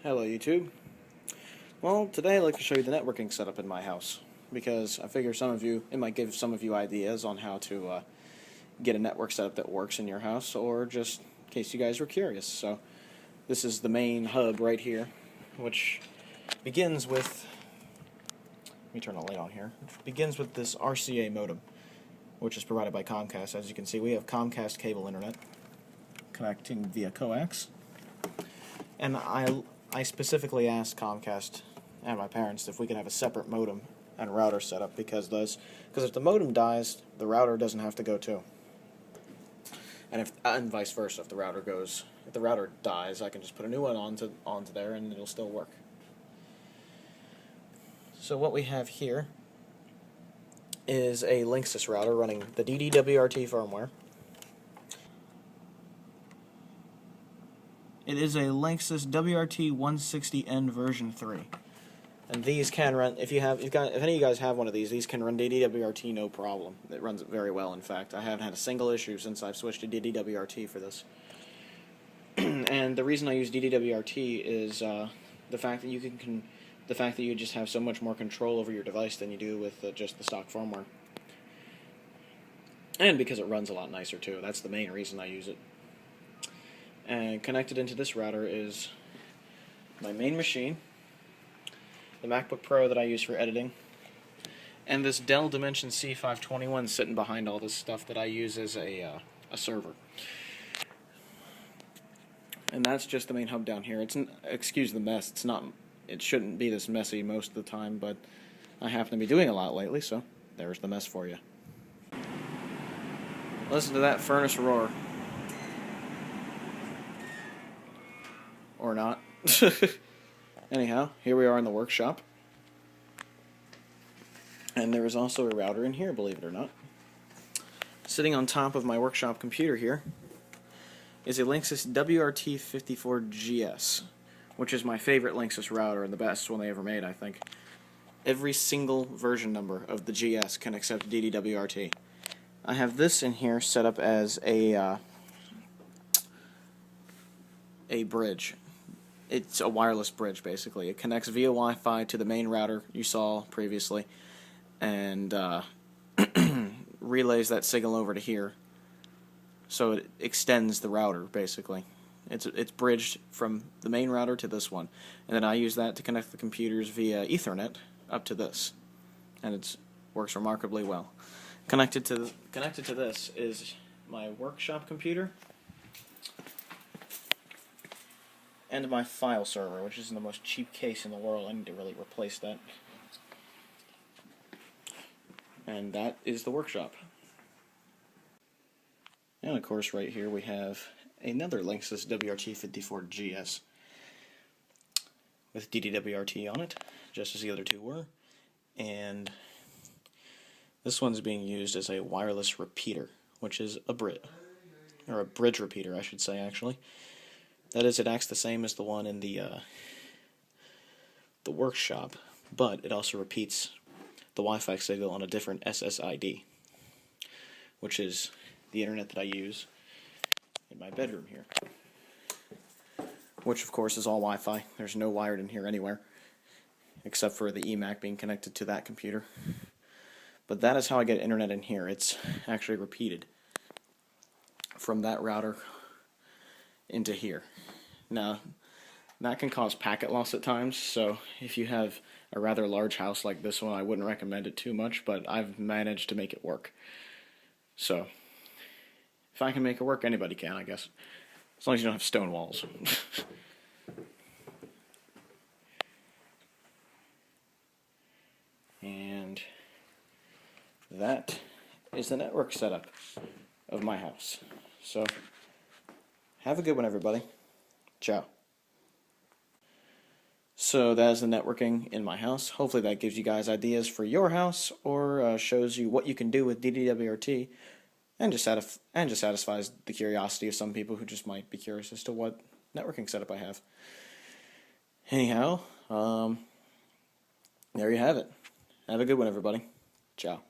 Hello YouTube. Well, today I'd like to show you the networking setup in my house, because I figure it might give some of you ideas on how to get a network setup that works in your house, or just in case you guys were curious. So this is the main hub right here, which begins with, let me turn the light on here, begins with this RCA modem, which is provided by Comcast. As you can see, we have Comcast cable internet connecting via coax, and I specifically asked Comcast and my parents if we could have a separate modem and router set up, because if the modem dies, the router doesn't have to go too. And vice versa, if the router dies, I can just put a new one onto there and it'll still work. So what we have here is a Linksys router running the DDWRT firmware. It is a Linksys WRT160N version 3. And these can run, if any of you guys have one of these can run DDWRT no problem. It runs it very well, in fact. I haven't had a single issue since I've switched to DDWRT for this. And the reason I use DDWRT is the fact that you just have so much more control over your device than you do with just the stock firmware. And because it runs a lot nicer too. That's the main reason I use it. And connected into this router is my main machine, the MacBook Pro that I use for editing, and this Dell Dimension C521 sitting behind all this stuff that I use as a server. And that's just the main hub down here. Excuse the mess. It shouldn't be this messy most of the time, but I happen to be doing a lot lately, so there's the mess for you. Listen to that furnace roar. Or not. Anyhow, here we are in the workshop. And there is also a router in here, believe it or not. Sitting on top of my workshop computer here is a Linksys WRT54GS, which is my favorite Linksys router and the best one they ever made, I think. Every single version number of the GS can accept DDWRT. I have this in here set up as a bridge. It's a wireless bridge, basically. It connects via Wi-Fi to the main router you saw previously, and relays that signal over to here. So it extends the router, basically. It's bridged from the main router to this one, and then I use that to connect the computers via Ethernet up to this, and it works remarkably well. Connected to this is my workshop computer and my file server, which is in the most cheap case in the world. I need to really replace that. And that is the workshop. And of course right here we have another Linksys WRT54GS with DDWRT on it, just as the other two were. And this one's being used as a wireless repeater, which is a bridge repeater, I should say, actually. That is, it acts the same as the one in the workshop, but it also repeats the Wi-Fi signal on a different SSID, which is the internet that I use in my bedroom here. Which, of course, is all Wi-Fi. There's no wired in here anywhere, except for the eMac being connected to that computer. But that is how I get internet in here. It's actually repeated from that router into here. Now, that can cause packet loss at times, so if you have a rather large house like this one, I wouldn't recommend it too much, but I've managed to make it work. So, if I can make it work, anybody can, I guess. As long as you don't have stone walls. And that is the network setup of my house. So, have a good one, everybody. Ciao. So that is the networking in my house. Hopefully that gives you guys ideas for your house, or shows you what you can do with DDWRT, and just satisfies the curiosity of some people who just might be curious as to what networking setup I have. Anyhow, there you have it. Have a good one, everybody. Ciao.